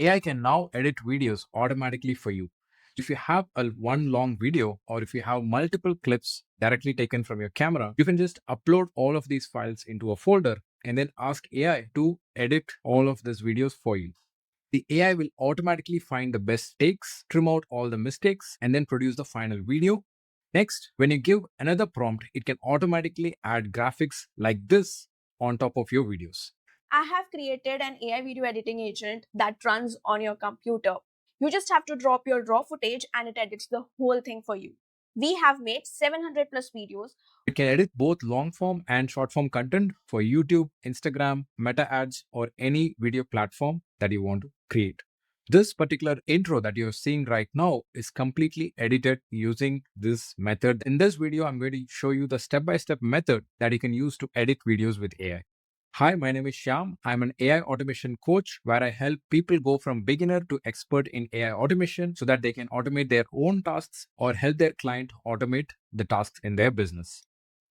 AI can now edit videos automatically for you. If you have one long video or if you have multiple clips directly taken from your camera, you can just upload all of these files into a folder and then ask AI to edit all of these videos for you. The AI will automatically find the best takes, trim out all the mistakes, and then produce the final video. Next, when you give another prompt, it can automatically add graphics like this on top of your videos. I have created an AI video editing agent that runs on your computer. You just have to drop your raw footage and it edits the whole thing for you. We have made 700 plus videos. It can edit both long form and short form content for YouTube, Instagram, Meta ads, or any video platform that you want to create. This particular intro that you're seeing right now is completely edited using this method. In this video, I'm going to show you the step-by-step method that you can use to edit videos with AI. Hi, my name is Shyam. I'm an AI automation coach where I help people go from beginner to expert in AI automation so that they can automate their own tasks or help their client automate the tasks in their business.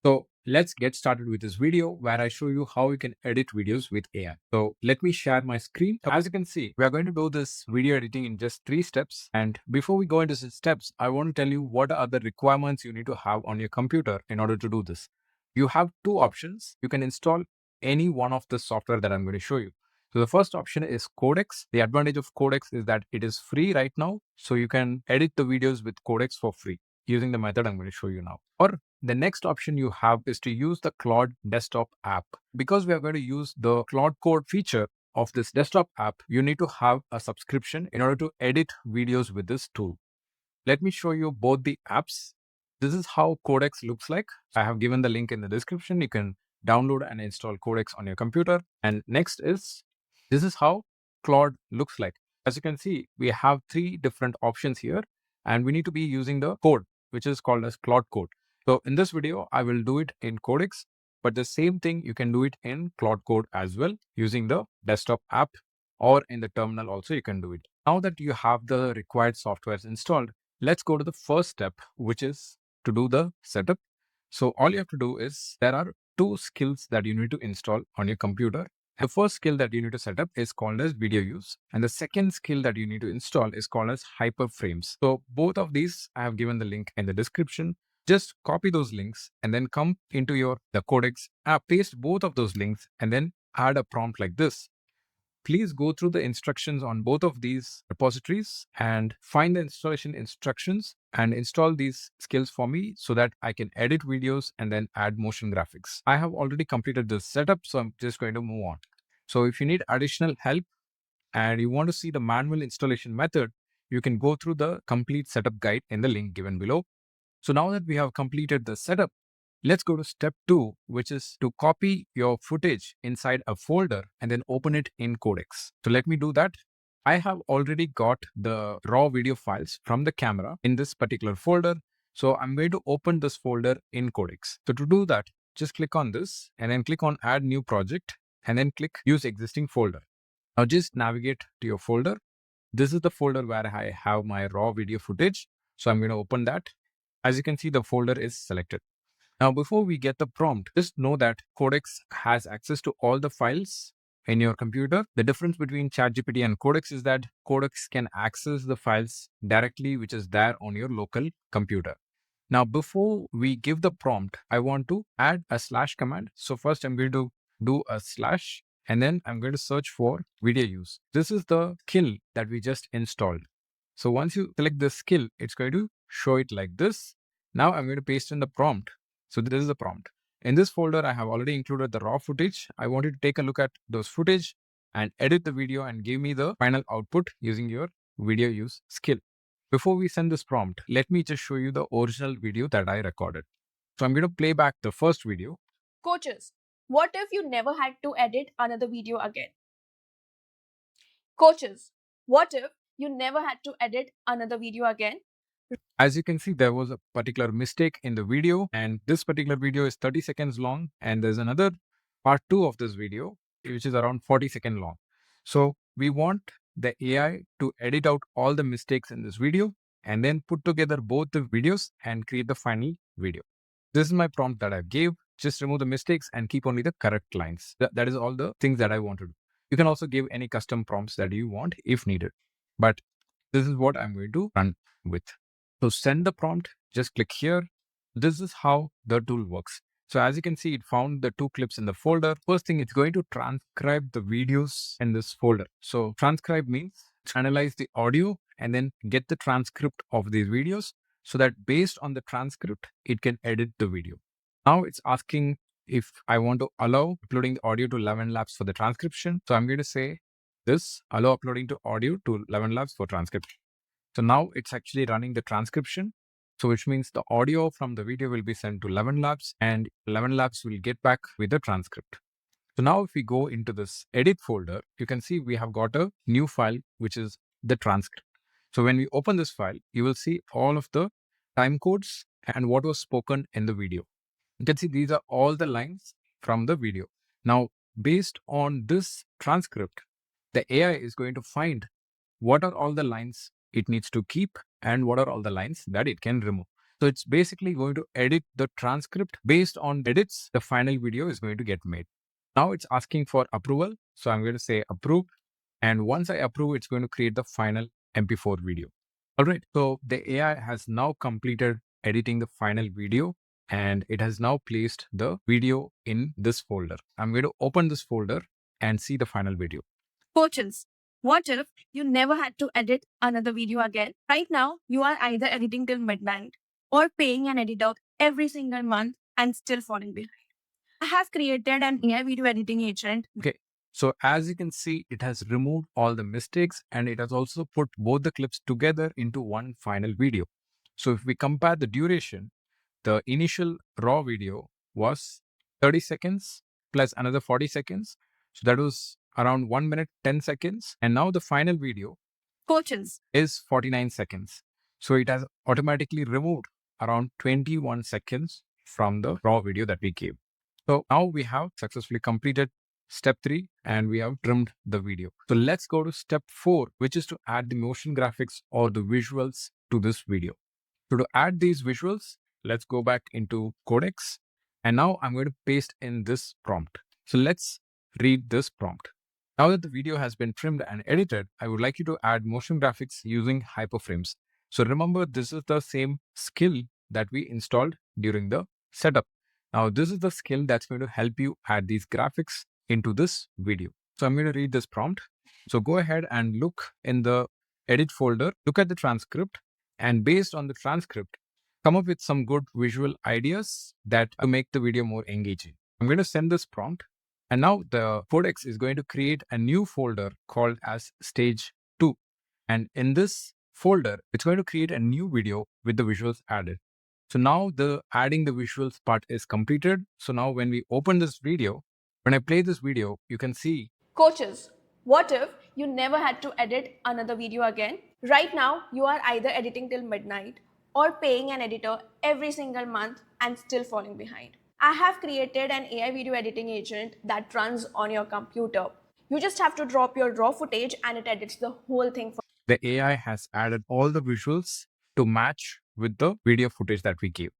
So let's get started with this video where I show you how you can edit videos with AI. So let me share my screen. As you can see, we are going to do this video editing in just 3 steps. And before we go into the steps, I want to tell you what are the requirements you need to have on your computer in order to do this. You have two options. You can install any one of the software that I'm going to show you. So the first option is Codex. The advantage of Codex is that it is free right now. So you can edit the videos with Codex for free using the method I'm going to show you now. Or the next option you have is to use the Claude Desktop App. Because we are going to use the Claude Code feature of this desktop app, you need to have a subscription in order to edit videos with this tool. Let me show you both the apps. This is how Codex looks like. I have given the link in the description. You can download and install Codex on your computer. And next is, this is how Claude looks like. As you can see, we have 3 different options here, and we need to be using the code, which is called as Claude Code. So in this video, I will do it in Codex, but the same thing, you can do it in Claude Code as well using the desktop app, or in the terminal also you can do it. Now that you have the required softwares installed, let's go to the first step, which is to do the setup. So all you have to do is, there are 2 skills that you need to install on your computer. The first skill that you need to set up is called as video use. And the second skill that you need to install is called as Hyperframes. So both of these, I have given the link in the description. Just copy those links and then come into the Codex app, paste both of those links and then add a prompt like this. Please go through the instructions on both of these repositories and find the installation instructions and install these skills for me so that I can edit videos and then add motion graphics. I have already completed this setup, so I'm just going to move on. So if you need additional help and you want to see the manual installation method, you can go through the complete setup guide in the link given below. So now that we have completed the setup, let's go to step 2, which is to copy your footage inside a folder and then open it in Codex. So let me do that. I have already got the raw video files from the camera in this particular folder. So I'm going to open this folder in Codex. So to do that, just click on this and then click on add new project and then click use existing folder. Now just navigate to your folder. This is the folder where I have my raw video footage. So I'm going to open that. As you can see, the folder is selected. Now, before we get the prompt, just know that Codex has access to all the files in your computer. The difference between ChatGPT and Codex is that Codex can access the files directly, which is there on your local computer. Now, before we give the prompt, I want to add a slash command. So first I'm going to do a slash and then I'm going to search for video use. This is the skill that we just installed. So once you select the skill, it's going to show it like this. Now I'm going to paste in the prompt. So this is the prompt. In this folder, I have already included the raw footage. I want you to take a look at those footage and edit the video and give me the final output using your video use skill. Before we send this prompt, let me just show you the original video that I recorded. So I'm going to play back the first video. Coaches, what if you never had to edit another video again? Coaches, what if you never had to edit another video again? As you can see, there was a particular mistake in the video, and this particular video is 30 seconds long. And there's another part 2 of this video, which is around 40-second long. So we want the AI to edit out all the mistakes in this video and then put together both the videos and create the final video. This is my prompt that I gave. Just remove the mistakes and keep only the correct lines. That is all the things that I want to do. You can also give any custom prompts that you want if needed. But this is what I'm going to run with. So send the prompt, just click here. This is how the tool works. So as you can see, it found the 2 clips in the folder. First thing, it's going to transcribe the videos in this folder. So transcribe means analyze the audio and then get the transcript of these videos so that based on the transcript, it can edit the video. Now it's asking if I want to allow uploading the audio to 11 labs for the transcription. So I'm going to say this, allow uploading to audio to 11 labs for transcription. So now it's actually running the transcription. So which means the audio from the video will be sent to 11 labs and 11 labs will get back with the transcript. So now if we go into this edit folder, you can see we have got a new file, which is the transcript. So when we open this file, you will see all of the time codes and what was spoken in the video. You can see these are all the lines from the video. Now, based on this transcript, the AI is going to find what are all the lines it needs to keep and what are all the lines that it can remove. So it's basically going to edit the transcript. Based on edits, the final video is going to get made. Now it's asking for approval. So I'm going to say approve. And once I approve, it's going to create the final MP4 video. All right. So the AI has now completed editing the final video and it has now placed the video in this folder. I'm going to open this folder and see the final video. Coaches, what if you never had to edit another video again? Right now, you are either editing till midnight or paying an editor every single month and still falling behind. I have created an AI video editing agent. Okay. So as you can see, it has removed all the mistakes and it has also put both the clips together into one final video. So if we compare the duration, the initial raw video was 30 seconds plus another 40 seconds. So that was around 1 minute, 10 seconds. And now the final video Coaches is 49 seconds. So it has automatically removed around 21 seconds from the raw video that we gave. So now we have successfully completed step 3 and we have trimmed the video. So let's go to step 4, which is to add the motion graphics or the visuals to this video. So to add these visuals, let's go back into Codex. And now I'm going to paste in this prompt. So let's read this prompt. Now that the video has been trimmed and edited, I would like you to add motion graphics using Hyperframes. So remember, this is the same skill that we installed during the setup. Now, this is the skill that's going to help you add these graphics into this video. So I'm going to read this prompt. So go ahead and look in the edit folder, look at the transcript, and based on the transcript, come up with some good visual ideas that to make the video more engaging. I'm going to send this prompt. And now the Codex is going to create a new folder called as stage 2. And in this folder, it's going to create a new video with the visuals added. So now the adding the visuals part is completed. So now when we open this video, when I play this video, you can see. Coaches, what if you never had to edit another video again? Right now, you are either editing till midnight or paying an editor every single month and still falling behind. I have created an AI video editing agent that runs on your computer. You just have to drop your raw footage and it edits the whole thing for The AI has added all the visuals to match with the video footage that we gave.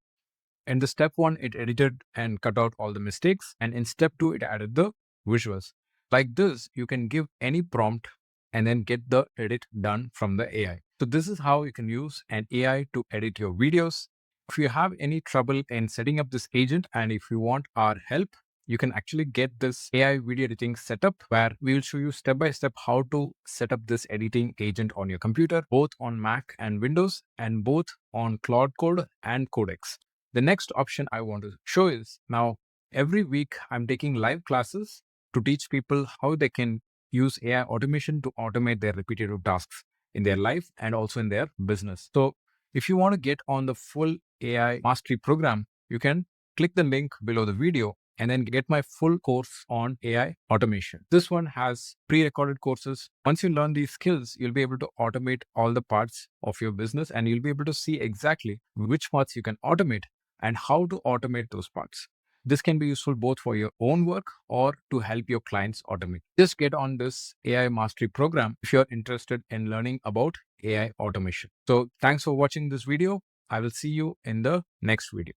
In the step 1, it edited and cut out all the mistakes. And in step 2, it added the visuals. Like this, you can give any prompt and then get the edit done from the AI. So this is how you can use an AI to edit your videos. If you have any trouble in setting up this agent and if you want our help, you can actually get this AI video editing setup where we will show you step by step how to set up this editing agent on your computer, both on Mac and Windows and both on Claude Code and Codex. The next option I want to show is now every week I'm taking live classes to teach people how they can use AI automation to automate their repetitive tasks in their life and also in their business. So if you want to get on the full AI mastery program, you can click the link below the video and then get my full course on AI automation. This one has pre-recorded courses. Once you learn these skills, you'll be able to automate all the parts of your business and you'll be able to see exactly which parts you can automate and how to automate those parts. This can be useful both for your own work or to help your clients automate. Just get on this AI mastery program if you're interested in learning about AI automation. So thanks for watching this video. I will see you in the next video.